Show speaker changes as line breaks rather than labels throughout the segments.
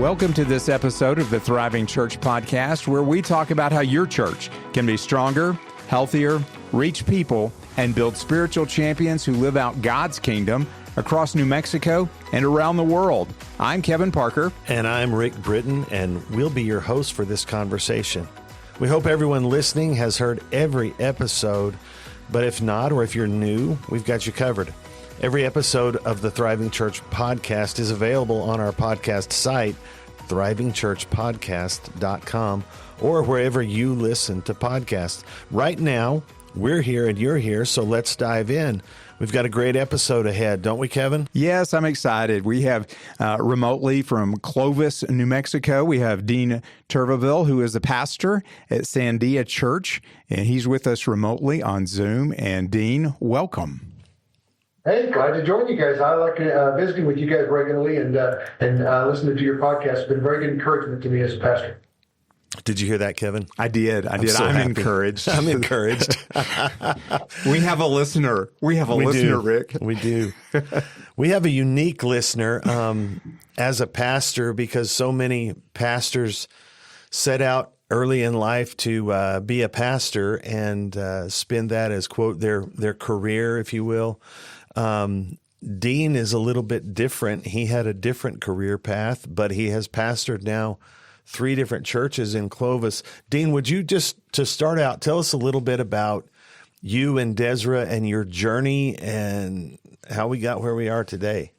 Welcome to this episode of the Thriving Church Podcast, where we talk about how your church can be stronger, healthier, reach people, and build spiritual champions who live out God's kingdom across New Mexico and around the world. I'm Kevin Parker.
And I'm Rick Britton, and we'll be your host for this conversation. We hope everyone listening has heard every episode, but if not, or if you're new, we've got you covered. Every episode of the Thriving Church Podcast is available on our podcast site, thrivingchurchpodcast.com, or wherever you listen to podcasts. Right now, we're here and you're here, so let's dive in. We've got a great episode ahead, don't we, Kevin?
Yes, I'm excited. We have remotely from Clovis, New Mexico, we have Dean Turvaville, who is the pastor at Sandia Church, and he's with us remotely on Zoom. And Dean, welcome.
Hey, glad to join you guys. I like visiting with you guys regularly and listening to your podcast. It's been a very good encouragement to me as a pastor.
Did you hear that, Kevin?
I did. I'm
happy.
encouraged.
I'm encouraged.
We have a listener. We have a listener, Rick.
We do. We have a unique listener as a pastor, because so many pastors set out early in life to be a pastor and spend that as, quote, their career, if you will. Dean is a little bit different. He had a different career path, but he has pastored now 3 different churches in Clovis. Dean, would you just, to start out, tell us a little bit about you and Desra and your journey and how we got where we are today?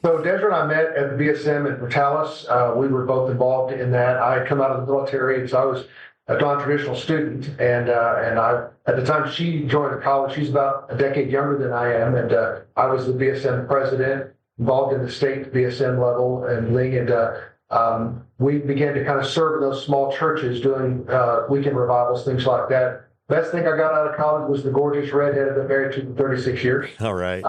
So Desra and I met at the BSM at Portales. We were both involved in that. I had come out of the military, and so I was a non-traditional student, and I, at the time she joined the college, she's about a decade younger than I am, and I was the BSM president, involved in the state BSM level and league, and we began to kind of serve in those small churches, doing weekend revivals, things like that. Best thing I got out of college was the gorgeous redhead I've been married to for 36 years.
All right.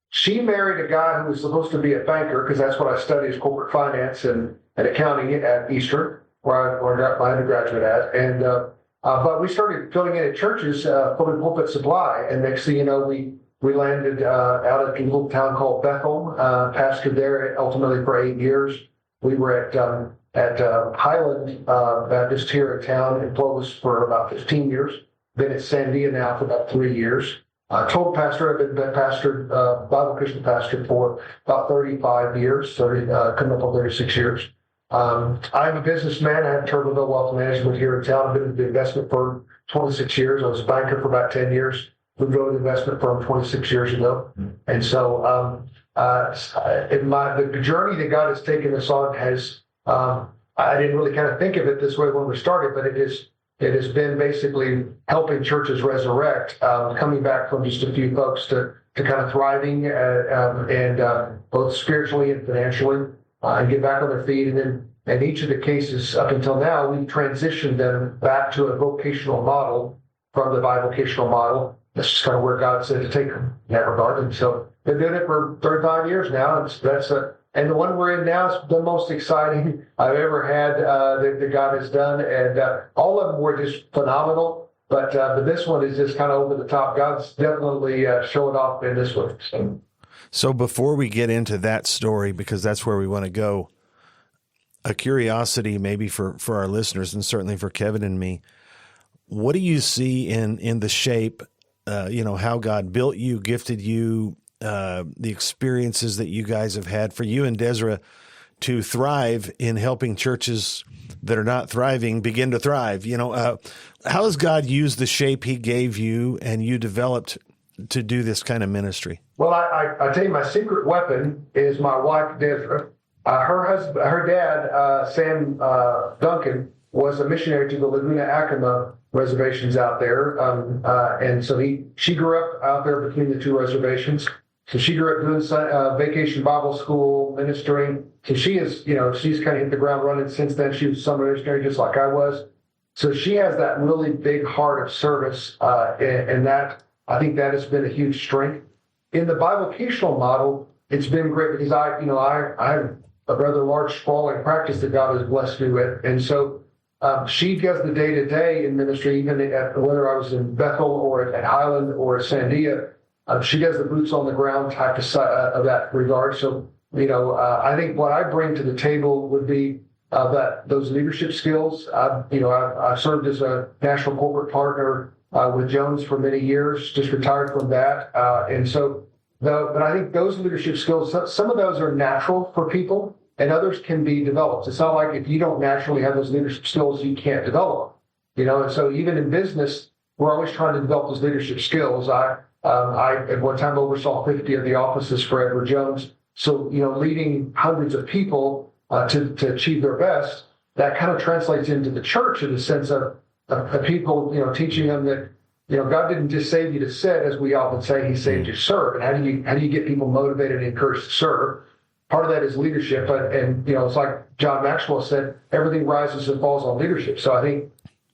She married a guy who was supposed to be a banker, because that's what I studied, is corporate finance and accounting at Eastern, where I got my undergraduate at. And but we started filling in at churches, filling pulpit supply. And next thing you know, we landed out at a little town called Bethel, pastored there ultimately for 8 years. We were at Highland Baptist here in town in Clovis for about 15 years. Been at Sandia now for about 3 years. Total pastor, I've been pastored, bi-vocational pastor for about 35 years, coming up on 36 years. I'm a businessman. I have Turvaville Wealth Management here in town. I've been in the investment firm 26 years. I was a banker for about 10 years. We drove an investment firm 26 years ago. And so the journey that God has taken us on has, I didn't really kind of think of it this way when we started, but it has been basically helping churches resurrect, coming back from just a few folks to kind of thriving and both spiritually and financially, and get back on their feet. And then in each of the cases up until now, we've transitioned them back to a vocational model from the bi-vocational model. That's just kind of where God said to take them in that regard. And so been doing it for 35 years now. And the one we're in now is the most exciting I've ever had that God has done. And all of them were just phenomenal. But this one is just kind of over the top. God's definitely showing off in this one.
So before we get into that story, because that's where we want to go, a curiosity maybe for our listeners and certainly for Kevin and me, what do you see in the shape, how God built you, gifted you, the experiences that you guys have had for you and Desra to thrive in helping churches that are not thriving begin to thrive? How has God used the shape he gave you and you developed to do this kind of ministry?
Well, I tell you, my secret weapon is my wife, Desra. Her dad, Sam Duncan, was a missionary to the Laguna Acoma reservations out there. And so she grew up out there between the 2 reservations. So she grew up doing vacation Bible school, ministering. So she is, she's kind of hit the ground running since then. She was a summer missionary just like I was. So she has that really big heart of service, and that, I think that has been a huge strength. In the bivocational model, it's been great because I have a rather large sprawling practice that God has blessed me with. And so she does the day-to-day in ministry, even whether I was in Bethel or at Highland or at Sandia. She does the boots on the ground type of that regard. So I think what I bring to the table would be that those leadership skills. I served as a national corporate partner with Jones for many years, just retired from that. But I think those leadership skills, some of those are natural for people and others can be developed. It's not like if you don't naturally have those leadership skills, you can't develop them. And so even in business, we're always trying to develop those leadership skills. I at one time oversaw 50 of the offices for Edward Jones. So, leading hundreds of people to achieve their best, that kind of translates into the church in the sense of people, teaching them that, God didn't just save you to sit, as we often say, He saved you to serve. And how do you get people motivated and encouraged to serve? Part of that is leadership. And it's like John Maxwell said, everything rises and falls on leadership. So I think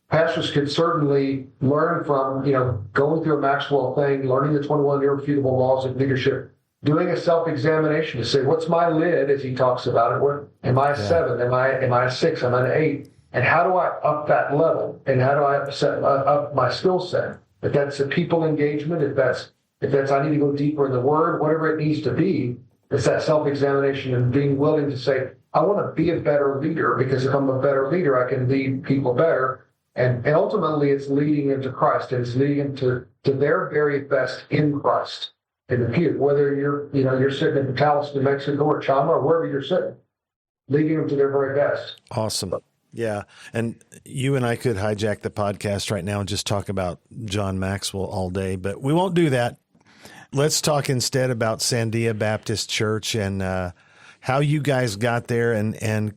pastors could certainly learn from, going through a Maxwell thing, learning the 21 irrefutable laws of leadership, doing a self-examination to say, what's my lid, as he talks about it? What, am I a 7? Am I a 6? Am I an 8? And how do I up that level? And how do I up my skill set? If that's a people engagement, if that's I need to go deeper in the Word, whatever it needs to be, it's that self-examination and being willing to say, I want to be a better leader, because if I'm a better leader, I can lead people better. And ultimately, it's leading into Christ. It's leading into their very best in Christ, in the pew. Whether you're sitting in Dallas, New Mexico, or Chama, or wherever you're sitting, leading them to their very best.
Awesome. Yeah. And you and I could hijack the podcast right now and just talk about John Maxwell all day, but we won't do that. Let's talk instead about Sandia Baptist Church and how you guys got there, and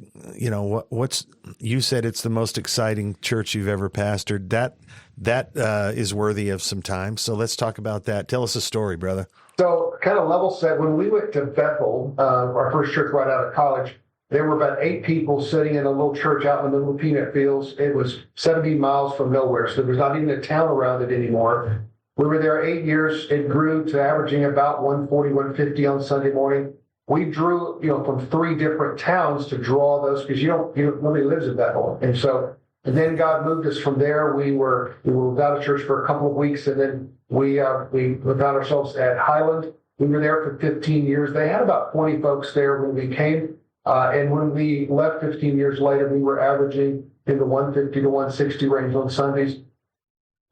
what's you said it's the most exciting church you've ever pastored. That is worthy of some time. So let's talk about that. Tell us a story, brother.
So kind of level set, when we went to Bethel, our first church right out of college, there were about 8 people sitting in a little church out in the middle of peanut fields. It was 70 miles from nowhere, so there was not even a town around it anymore. We were there 8 years. It grew to averaging about 140, 150 on Sunday morning. We drew, from 3 different towns to draw those, because nobody lives in Bethel. And then God moved us from there. We were without a church for a couple of weeks, and then we found ourselves at Highland. We were there for 15 years. They had about 20 folks there when we came. And when we left 15 years later, we were averaging in the 150 to 160 range on Sundays.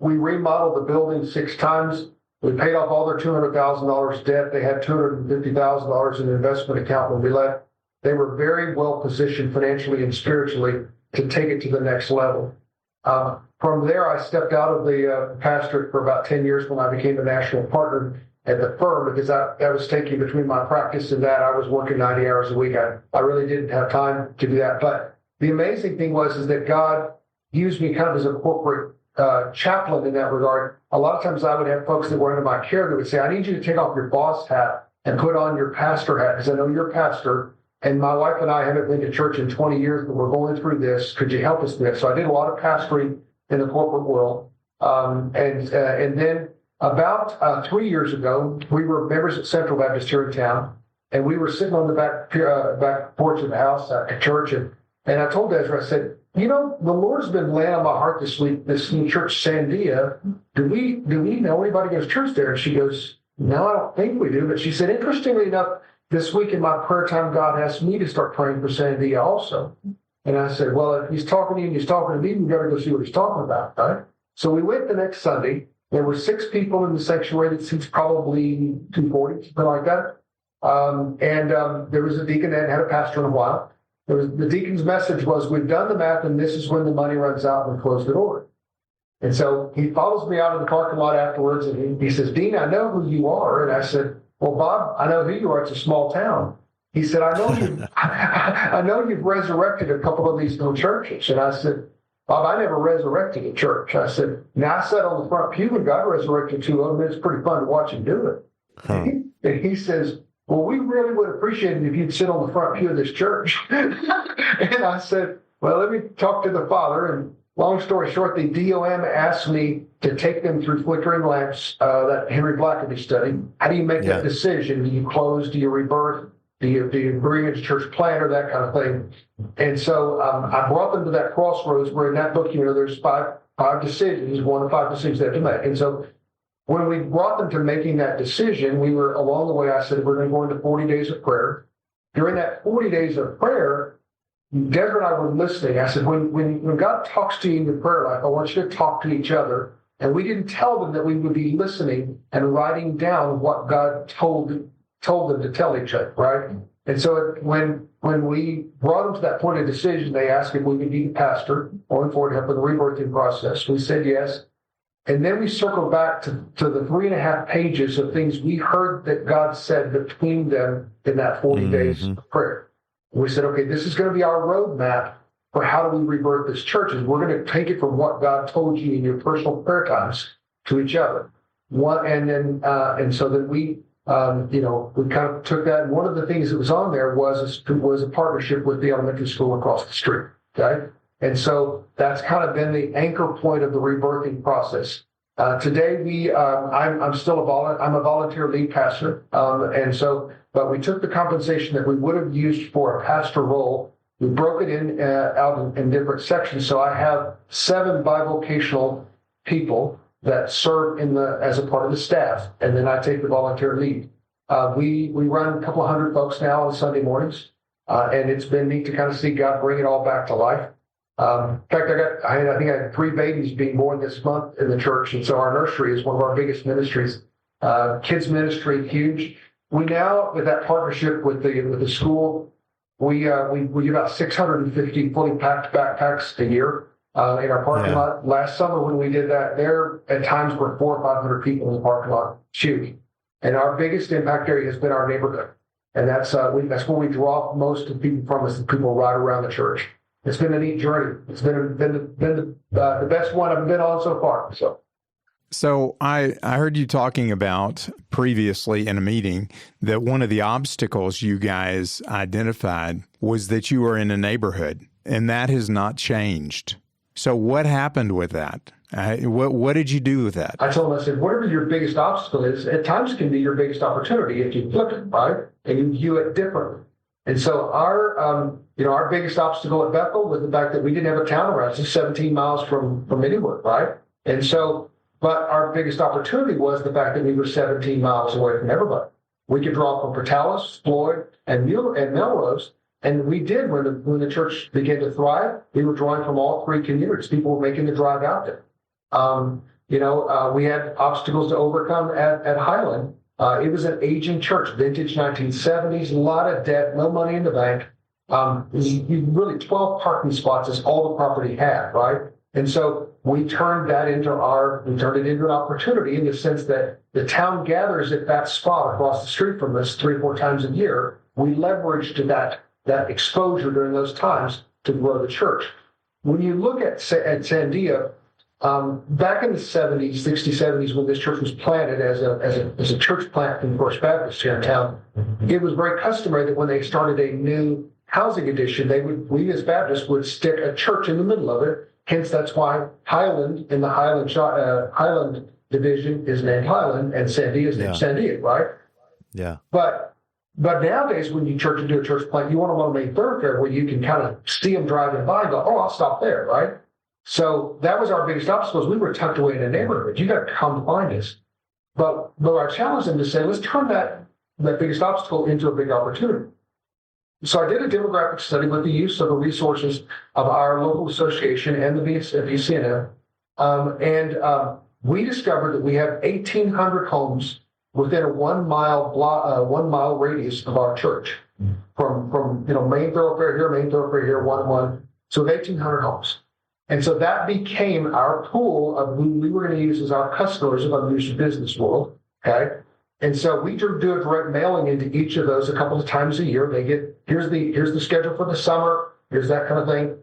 We remodeled the building 6 times. We paid off all their $200,000 debt. They had $250,000 in an investment account when we left. They were very well positioned financially and spiritually to take it to the next level. From there, I stepped out of the pastorate for about 10 years when I became a national partner at the firm, because I was taking between my practice and that, I was working 90 hours a week. I really didn't have time to do that. But the amazing thing is that God used me kind of as a corporate chaplain in that regard. A lot of times I would have folks that were under my care that would say, I need you to take off your boss hat and put on your pastor hat, because I know you're a pastor, and my wife and I haven't been to church in 20 years, but we're going through this. Could you help us with this? So I did a lot of pastoring in the corporate world. And then about 3 years ago, we were members at Central Baptist here in town, and we were sitting on the back porch of the house at church, and I told Ezra, I said, the Lord's been laying on my heart this week, this new church, Sandia. Do we know anybody goes to church there? And she goes, no, I don't think we do. But she said, interestingly enough, this week in my prayer time, God asked me to start praying for Sandia also. And I said, well, if he's talking to you and he's talking to me, we've got to go see what he's talking about, right? So we went the next Sunday. There were 6 people in the sanctuary that seats probably 240, something like that. There was a deacon that had a pastor in a while. The deacon's message was, we've done the math, and this is when the money runs out, and we close the door. And so he follows me out of the parking lot afterwards, and he says, Dean, I know who you are. And I said, well, Bob, I know who you are. It's a small town. He said, I know you've resurrected a couple of these little churches. And I said, Bob, I never resurrected a church. I said, now I sat on the front pew and God resurrected 2 of them. It's pretty fun to watch him do it. Huh. And he says, well, we really would appreciate it if you'd sit on the front pew of this church. And I said, well, let me talk to the Father. And long story short, the DOM asked me to take them through flickering lamps, that Henry Blackaby study. How do you make that decision? Do you close? Do you rebirth? Do you bring it to church planter, that kind of thing? And so I brought them to that crossroads where in that book, there's five decisions, 1 of 5 decisions they have to make. And so when we brought them to making that decision, we were along the way, I said, we're going to go into 40 days of prayer. during that 40 days of prayer, Deborah and I were listening. I said, when God talks to you in your prayer life, I want you to talk to each other. And we didn't tell them that we would be listening and writing down what God told them to tell each other, right? And so when we brought them to that point of decision, they asked if we could be the pastor going forward to help with the rebirthing process. We said yes. And then we circled back to the 3.5 pages of things we heard that God said between them in that 40 days of prayer. And we said, okay, this is going to be our roadmap for how do we rebirth this church. Is we're going to take it from what God told you in your personal prayer times to each other. And so then we kind of took that. And one of the things that was on there was a partnership with the elementary school across the street. Okay. And so that's kind of been the anchor point of the rebirthing process. Today, I'm still I'm a volunteer lead pastor. But we took the compensation that we would have used for a pastor role. We broke it out in different sections. So I have 7 bivocational people that serve as a part of the staff. And then I take the volunteer lead. We run a couple of hundred folks now on Sunday mornings. And it's been neat to kind of see God bring it all back to life. In fact, I think I had 3 babies being born this month in the church, and so our nursery is one of our biggest ministries. Kids ministry, huge. We now, with that partnership with the school, we do about 650 fully packed backpacks a year in our parking lot. Last summer when we did that, there at times were 400 or 500 people in the parking lot. It's huge. And our biggest impact area has been our neighborhood, and that's where we draw most of the people from. Is the people right around the church. It's been a neat journey. It's been the best one I've been on so far.
So I heard you talking about previously in a meeting that one of the obstacles you guys identified was that you were in a neighborhood, and that has not changed. So what happened with that? What did you do with that?
I told him, I said, whatever your biggest obstacle is, at times it can be your biggest opportunity if you flip it, right? And you view it differently. And so our biggest obstacle at Bethel was the fact that we didn't have a town around us, just 17 miles from anywhere, right? And so, but our biggest opportunity was the fact that we were 17 miles away from everybody. We could draw from Portales, Floyd, and Melrose, and we did when the church began to thrive. We were drawing from all 3 communities. People were making the drive out there. We had obstacles to overcome at Highland. It was an aging church, vintage 1970s, a lot of debt, no money in the bank. Really 12 parking spots is all the property had, right? And so we turned it into an opportunity in the sense that the town gathers at that spot across the street from us 3 or 4 times a year. We leveraged that exposure during those times to grow the church. When you look at Sandia, back in the 60s, 70s, when this church was planted as a church plant in First Baptist here in town, it was very customary that when they started a new housing addition, we as Baptists would stick a church in the middle of it. Hence, that's why Highland in the Highland division is named Highland, and Sandia is named Sandia, right?
Yeah.
But nowadays, when you do a church plant, you want them on a main thoroughfare where you can kind of see them driving by and go, oh, I'll stop there, right? So that was our biggest obstacle. We were tucked away in a neighborhood. You got to come find us. But our challenge is to say, let's turn that biggest obstacle into a big opportunity. So I did a demographic study with the use of the resources of our local association and the VCNM. And we discovered that we have 1,800 homes within a 1 mile radius of our church. From main thoroughfare here, 1. So 1,800 homes. And so that became our pool of who we were going to use as our customers of Unleashed Business World. Okay. And so we do a direct mailing into each of those a couple of times a year. They get, here's the schedule for the summer. Here's that kind of thing.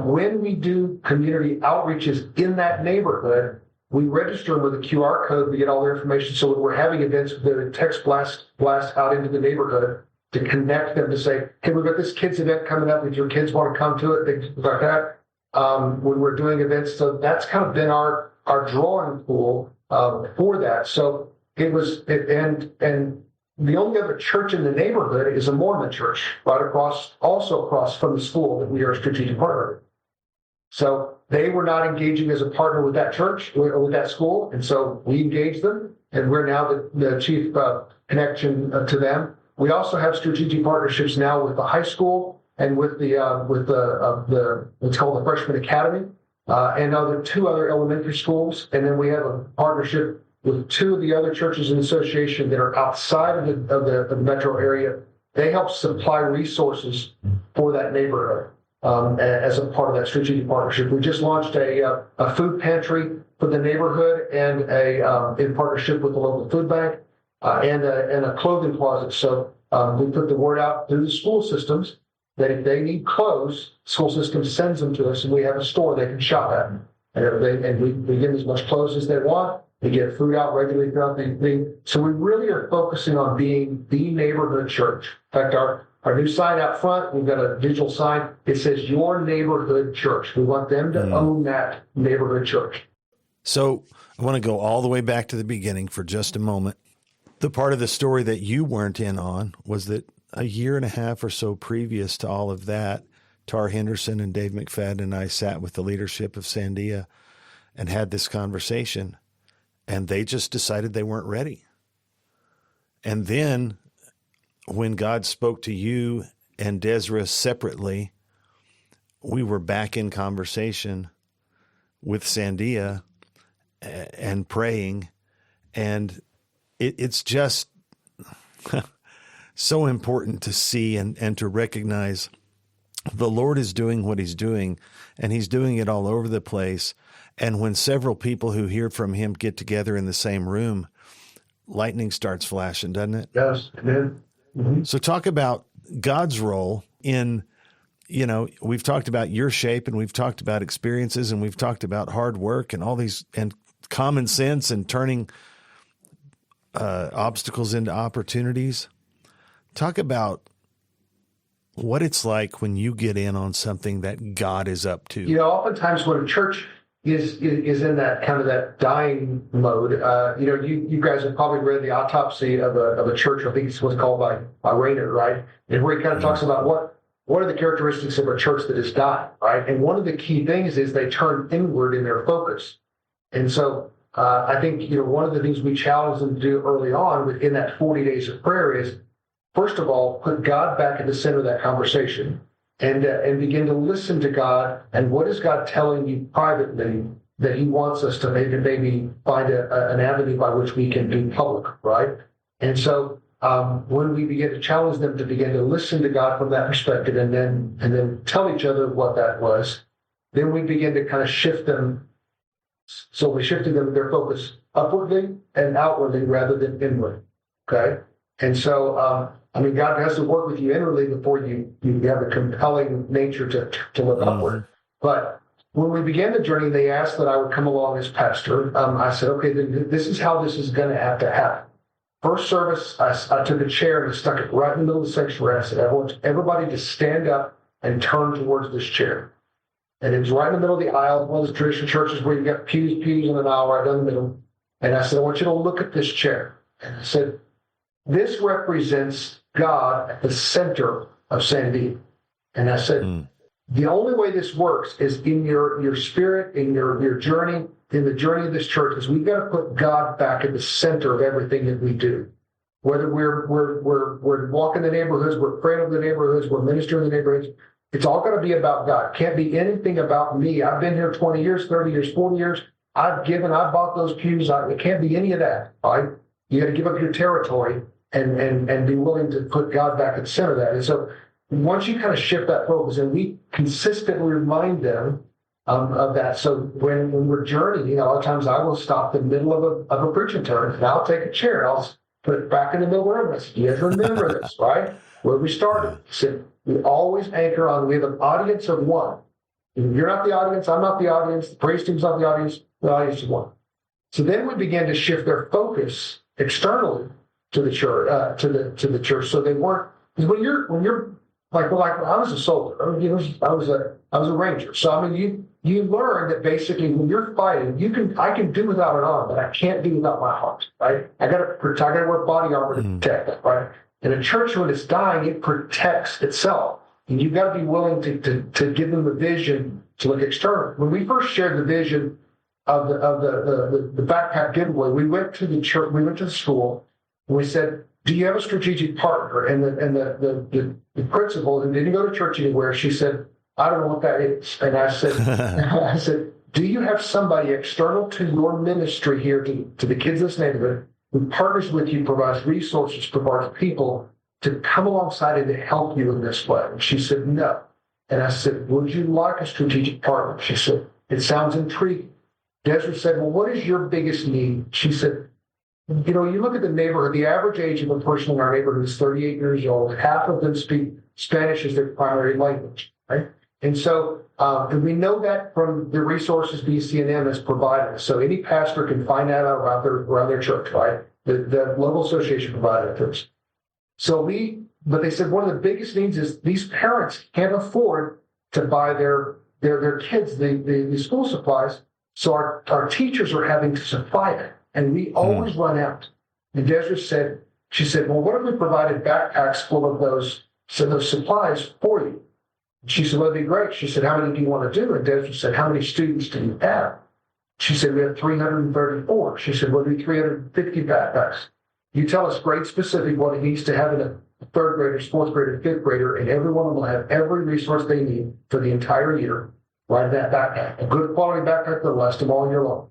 When we do community outreaches in that neighborhood, we register them with a QR code. We get all their information. So when we're having events, the text blast out into the neighborhood to connect them to say, hey, we've got this kids event coming up. If your kids want to come to it, things like that. When we're doing events. So that's kind of been our drawing pool for that. So and the only other church in the neighborhood is a Mormon church right across from the school that we are a strategic partner with. So they were not engaging as a partner with that church or with that school. And so we engaged them, and we're now the chief connection to them. we also have strategic partnerships now with the high school and with the what's called the Freshman Academy, and two other elementary schools. And then we have a partnership with two of the other churches in the association that are outside of the metro area. They help supply resources for that neighborhood as a part of that strategic partnership. We just launched a food pantry for the neighborhood and in partnership with the local food bank and a clothing closet. So we put the word out through the school systems that if they need clothes, school system sends them to us, and we have a store they can shop at. And we give them as much clothes as they want. We get food out regularly throughout the thing. So we really are focusing on being the neighborhood church. In fact, our new sign out front, we've got a digital sign. It says your neighborhood church. We want them to own that neighborhood church.
So I want to go all the way back to the beginning for just a moment. The part of the story that you weren't in on was that a year and a half or so previous to all of that, Tar Henderson and Dave McFadden and I sat with the leadership of Sandia and had this conversation, and they just decided they weren't ready. And then when God spoke to you and Desra separately, we were back in conversation with Sandia and praying, and it's just so important to see and to recognize the Lord is doing what he's doing, and he's doing it all over the place. And when several people who hear from him get together in the same room, lightning starts flashing, doesn't it?
Yes, amen. Mm-hmm.
So talk about God's role in, we've talked about your shape, and we've talked about experiences, and we've talked about hard work and all these, and common sense and turning obstacles into opportunities. Talk about what it's like when you get in on something that God is up to.
Oftentimes when a church is in that kind of that dying mode, you guys have probably read the autopsy of a church. I think it's what's called by Rainer, right? And where he kind of talks about what are the characteristics of a church that is dying, right? And one of the key things is they turn inward in their focus. And so I think one of the things we challenge them to do early on within that 40 days of prayer is, first of all, put God back at the center of that conversation and begin to listen to God. And what is God telling you privately that he wants us to maybe find an avenue by which we can do public, right? And so when we begin to challenge them to begin to listen to God from that perspective and then tell each other what that was, then we begin to kind of shift them. So we shifted them their focus upwardly and outwardly rather than inward, okay? And so, God has to work with you inwardly before you have a compelling nature to look upward. But when we began the journey, they asked that I would come along as pastor. I said, okay, this is how this is going to have to happen. First service, I took a chair and stuck it right in the middle of the sanctuary. I said, I want everybody to stand up and turn towards this chair. And it was right in the middle of the aisle, one of the traditional churches where you got pews in an aisle right down the middle. And I said, I want you to look at this chair. And I said, this represents God at the center of Sandia. And I said, the only way this works is in your spirit, in your journey, in the journey of this church, is we've got to put God back at the center of everything that we do. Whether we're walking the neighborhoods, we're praying over the neighborhoods, we're ministering in the neighborhoods, it's all going to be about God. It can't be anything about me. I've been here 20 years, 30 years, 40 years. I've bought those pews. It can't be any of that. All right? You got to give up your territory and be willing to put God back at the center of that. And so once you kind of shift that focus, and we consistently remind them of that. So when we're journeying, a lot of times I will stop in the middle of a preaching turn, and I'll take a chair, and I'll put it back in the middle of the room. I said, you guys remember this, right? Where we started. I said, we always anchor on, we have an audience of one. If you're not the audience, I'm not the audience, the praise team's not the audience is one. So then we began to shift their focus externally to the church, to the church. So they weren't, because when you're like I was a soldier, I was a ranger. So you learn that basically when you're fighting, I can do without an arm, but I can't do without my heart, right? I gotta wear body armor to protect that, right? In a church, when it's dying, it protects itself. And you've got to be willing to give them the vision to look external. When we first shared the vision of the backpack giveaway, we went to the church, we went to the school, and we said, do you have a strategic partner? And the principal, who didn't go to church anywhere, she said, I don't know what that is. And I said, do you have somebody external to your ministry here, to the kids in this neighborhood, who partners with you, provides resources, provides people to come alongside and to help you in this way? And she said, no. And I said, would you like a strategic partner? She said, it sounds intriguing. Desiree said, well, what is your biggest need? She said, you look at the neighborhood, the average age of a person in our neighborhood is 38 years old. Half of them speak Spanish as their primary language, right? And so and we know that from the resources BCNM has provided. So any pastor can find that out around their church, right? The local association provided it to us. But they said one of the biggest needs is these parents can't afford to buy their kids the school supplies. So our teachers are having to supply it. And we always run out. And Desiree said, well, what if we provided backpacks full of those supplies for you? She said, well, that'd be great. She said, how many do you want to do? And Desiree said, how many students do you have? She said, we have 334. She said, we'll do 350 backpacks. You tell us grade specific what it needs to have in a third grader, fourth grader, fifth grader, and every one of them will have every resource they need for the entire year right in that backpack. A good quality backpack that'll last them all year long.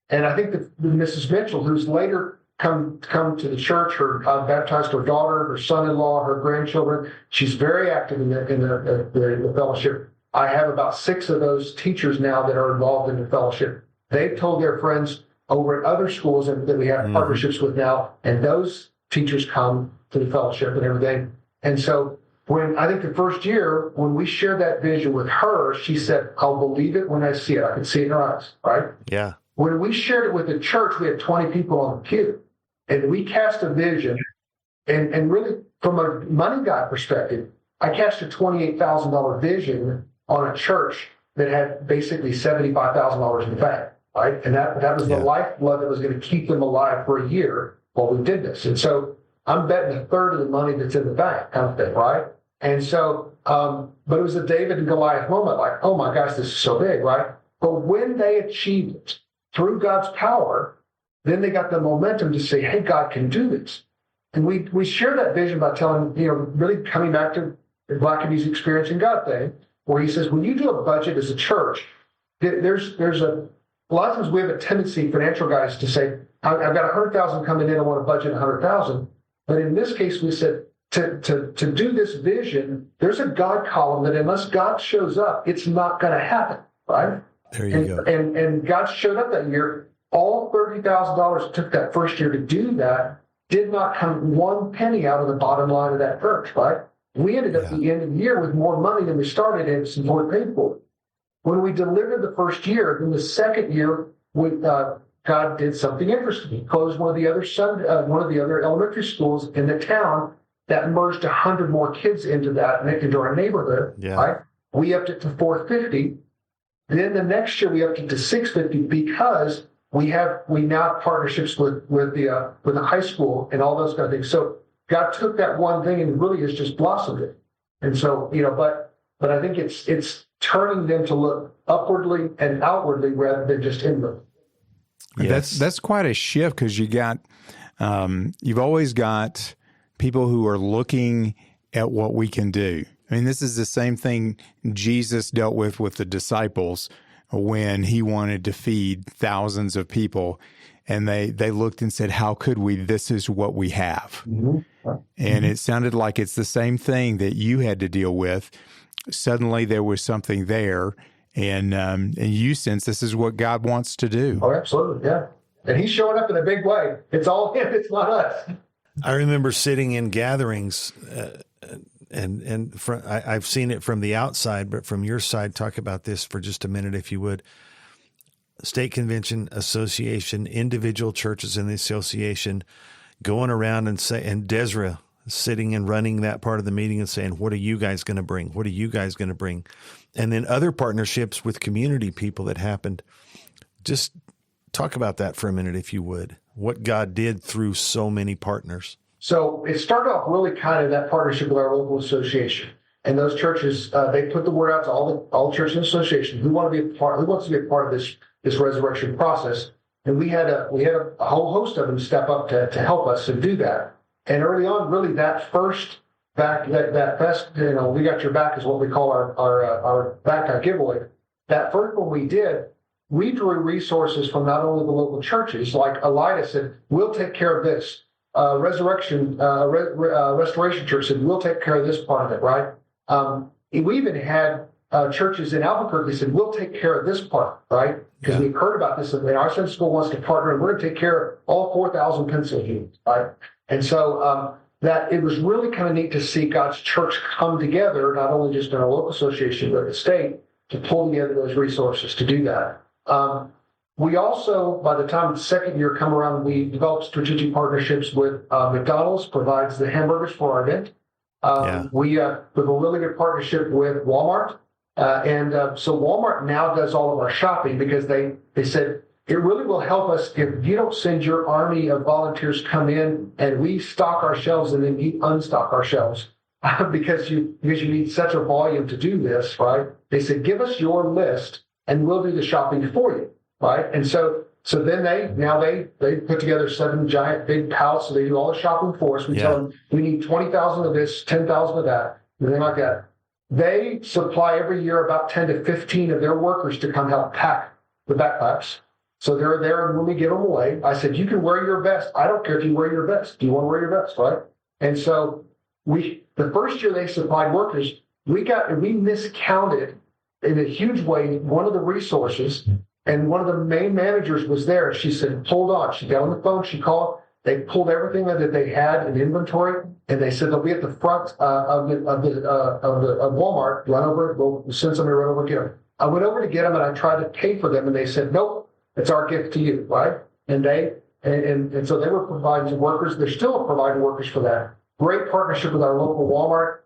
And I think that Mrs. Mitchell, who's later come to the church, baptized her daughter, her son-in-law, her grandchildren, she's very active in the fellowship. I have about 6 of those teachers now that are involved in the fellowship. They've told their friends over at other schools that we have partnerships with now, and those teachers come to the fellowship and everything. And so I think the first year, when we shared that vision with her, she said, I'll believe it when I see it. I can see it in her eyes, right?
Yeah.
When we shared it with the church, we had 20 people on the pew. And we cast a vision, and really, from a money guy perspective, I cast a $28,000 vision on a church that had basically $75,000 in the bank, right? And that was the lifeblood that was going to keep them alive for a year while we did this. And so I'm betting a third of the money that's in the bank, kind of thing, right? And so, but it was a David and Goliath moment, like, oh my gosh, this is so big, right? But when they achieved it through God's power, then they got the momentum to say, hey, God can do this. And we share that vision by telling, really coming back to Blackaby's experiencing God thing, where he says, when you do a budget as a church, there's a lot of times we have a tendency, financial guys, to say, I've got 100,000 coming in, I want to budget 100,000. But in this case, we said, to do this vision, there's a God column that unless God shows up, it's not going to happen, right?
There you go.
And God showed up that year. All $30,000 took that first year to do that did not come one penny out of the bottom line of that church, right? We ended up at the end of the year with more money than we started and some more paid for. When we delivered the first year, then the second year, God did something interesting. He closed one of the other elementary schools in the town that merged 100 more kids into our neighborhood. Yeah. Right? We upped it to 450. Then the next year we upped it to 650 because we now have partnerships with the high school and all those kind of things. So God took that one thing and really has just blossomed it. And so, but I think it's turning them to look upwardly and outwardly rather than just inwardly.
Yes. That's quite a shift, because you've always got people who are looking at what we can do. I mean, this is the same thing Jesus dealt with the disciples when he wanted to feed thousands of people, and they looked and said, how could we? This is what we have. Mm-hmm. And it sounded like it's the same thing that you had to deal with. Suddenly there was something there, and you sense this is what God wants to do.
Oh, absolutely, yeah. And he's showing up in a big way. It's all him, it's not us.
I remember sitting in gatherings, I've seen it from the outside, but from your side, talk about this for just a minute, if you would. State convention, association, individual churches in the association going around and Desiree sitting and running that part of the meeting and saying, what are you guys going to bring? What are you guys going to bring? And then other partnerships with community people that happened. Just talk about that for a minute, if you would. What God did through so many partners.
So it started off really kind of that partnership with our local association. And those churches, they put the word out to all the churches and associations who wants to be a part of this resurrection process. And we had a whole host of them step up to help us to do that. And early on, really that first that best, we got your back is what we call our backpack giveaway. That first one we did, we drew resources from not only the local churches, like Elida said, we'll take care of this. Restoration Church said, we'll take care of this part of it, right? We even had churches in Albuquerque said, we'll take care of this part, right? Because we've heard about this, and our Sunday school wants to partner, and we're going to take care of all 4,000 pencil units, right? And so that it was really kind of neat to see God's church come together, not only just in a local association, but the state, to pull together those resources to do that. We also, by the time the second year come around, we developed strategic partnerships with McDonald's, provides the hamburgers for our event. We have a really good partnership with Walmart. So Walmart now does all of our shopping because they said, it really will help us if you don't send your army of volunteers come in and we stock our shelves and then you unstock our shelves because you need such a volume to do this, right? They said, give us your list and we'll do the shopping for you, right? And so then they put together 7 giant big pallets, so they do all the shopping for us. We tell them we need 20,000 of this, 10,000 of that, and they're like that. They supply every year about 10 to 15 of their workers to come help pack the backpacks. So they're there, and when we give them away, I said, you can wear your vest. I don't care if you wear your vest. Do you want to wear your vest, right? And so the first year they supplied workers, we miscounted in a huge way one of the resources, and one of the main managers was there. She said, hold on. She got on the phone. She called. They pulled everything that they had in inventory, and they said they'll be at the front of Walmart. Run over. We'll send somebody right over to get them. I went over to get them, and I tried to pay for them, and they said, nope. It's our gift to you, right? And so they were providing workers. They're still providing workers for that. Great partnership with our local Walmart,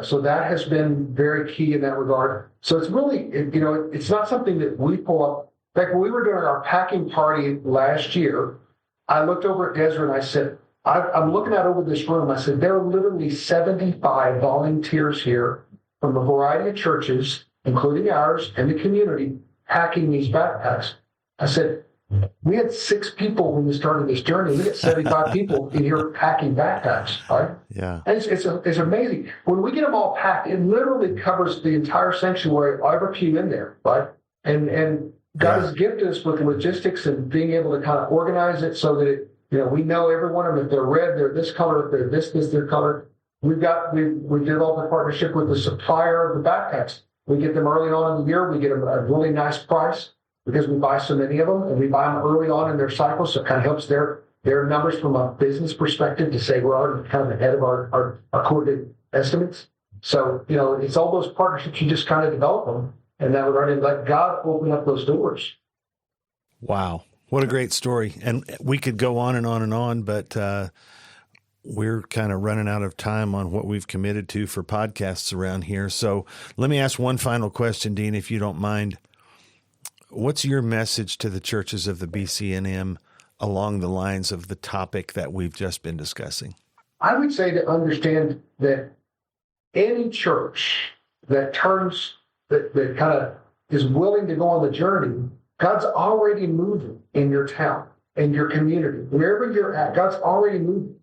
so that has been very key in that regard. So it's really, it's not something that we pull up. In fact, when we were doing our packing party last year, I looked over at Desiree and I said, I'm looking out over this room. I said, there are literally 75 volunteers here from a variety of churches, including ours and the community, packing these backpacks. I said, we had 6 people when we started this journey. We got 75 people in here packing backpacks, right?
Yeah.
And it's amazing. When we get them all packed, it literally covers the entire sanctuary, every pew in there, right? And God has gifted us with logistics and being able to kind of organize it so that we know every one of them. If they're red, they're this color. If they're this, their color. We developed a partnership with the supplier of the backpacks. We get them early on in the year. We get them at a really nice price because we buy so many of them, and we buy them early on in their cycle, so it kind of helps their numbers from a business perspective to say we're already kind of ahead of our quoted estimates. So, it's all those partnerships. You just kind of develop them, and that would already let God open up those doors.
Wow. What a great story. And we could go on and on and on, but we're kind of running out of time on what we've committed to for podcasts around here. So let me ask one final question, Dean, if you don't mind. What's your message to the churches of the BCNM along the lines of the topic that we've just been discussing?
I would say to understand that any church that that kind of is willing to go on the journey, God's already moving in your town, in your community, wherever you're at, God's already moving.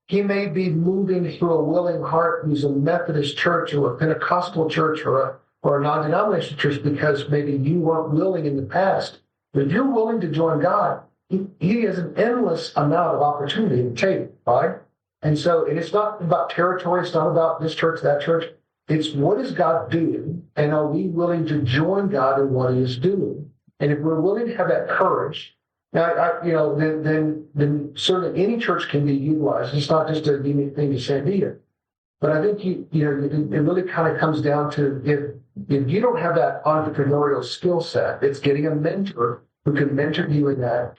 He may be moving through a willing heart who's a Methodist church or a Pentecostal church or a non-denominational church because maybe you weren't willing in the past. But if you're willing to join God, He has an endless amount of opportunity to take, right? And it's not about territory. It's not about this church, that church. It's what is God doing, and are we willing to join God in what He is doing? And if we're willing to have that courage, now, then certainly any church can be utilized. It's not just a unique thing to Sandia. But I think it really kind of comes down to if you don't have that entrepreneurial skill set, it's getting a mentor who can mentor you in that.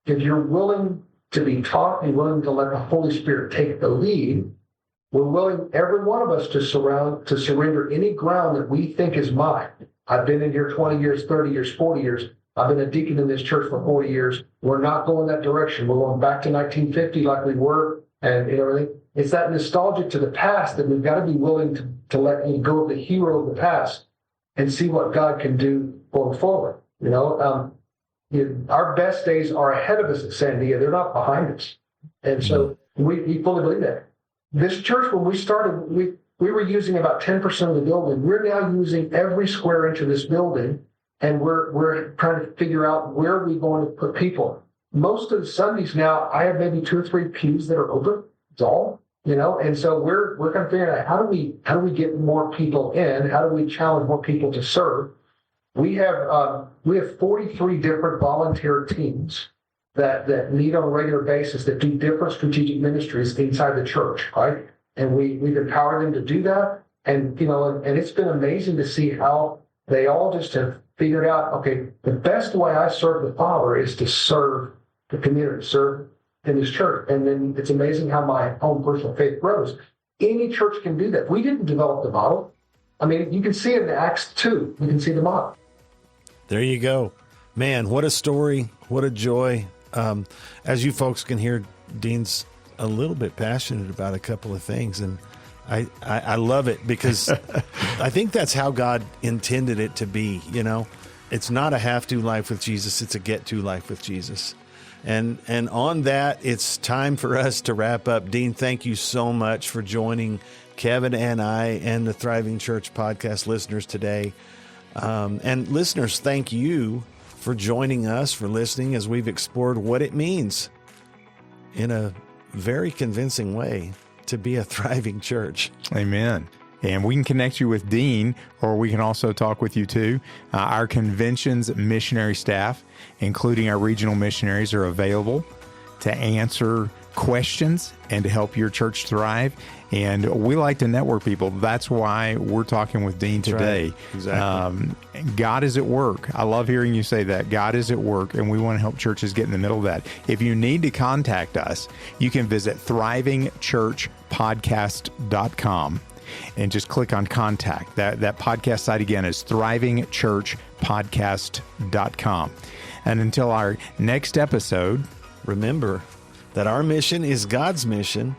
If you're willing to be taught and willing to let the Holy Spirit take the lead, we're willing, every one of us, to surrender any ground that we think is mine. I've been in here 20 years, 30 years, 40 years. I've been a deacon in this church for 40 years. We're not going that direction. We're going back to 1950 like we were and everything. It's that nostalgia to the past that we've got to be willing to let go of the hero of the past and see what God can do going forward. Our best days are ahead of us at Sandia. They're not behind us. And so we fully believe that. This church, when we started, we were using about 10% of the building. We're now using every square inch of this building, and we're trying to figure out where we're going to put people. Most of the Sundays now, I have maybe 2 or 3 pews that are open. It's all, and so we're kind of figuring out how do we get more people in? How do we challenge more people to serve? We have 43 different volunteer teams that meet on a regular basis that do different strategic ministries inside the church, right? And we've empowered them to do that. And, and it's been amazing to see how they all just have figured out, okay, the best way I serve the Father is to serve the community, serve in this church. And then it's amazing how my own personal faith grows. Any church can do that. We didn't develop the model. I mean, you can see it in Acts 2. You can see the model.
There you go. Man, what a story. What a joy. As you folks can hear, Dean's a little bit passionate about a couple of things, and I love it because I think that's how God intended it to be. It's not a have-to life with Jesus, it's a get-to life with Jesus. And on that, it's time for us to wrap up. Dean, thank you so much for joining Kevin and I and the Thriving Church podcast listeners today. And listeners, thank you for joining us, for listening as we've explored what it means in a very convincing way to be a thriving church.
Amen. And we can connect you with Dean, or we can also talk with you too. Our convention's missionary staff, including our regional missionaries, are available to answer questions and to help your church thrive. And we like to network people. That's why we're talking with Dean today.
Right. Exactly.
God is at work. I love hearing you say that. God is at work, and we want to help churches get in the middle of that. If you need to contact us, you can visit thrivingchurchpodcast.com and just click on contact. That podcast site again is thrivingchurchpodcast.com. And until our next episode,
remember that our mission is God's mission,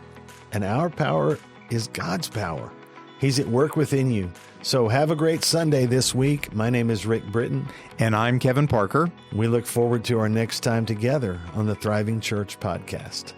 and our power is God's power. He's at work within you. So have a great Sunday this week. My name is Rick Britton.
And I'm Kevin Parker.
We look forward to our next time together on the Thriving Church Podcast.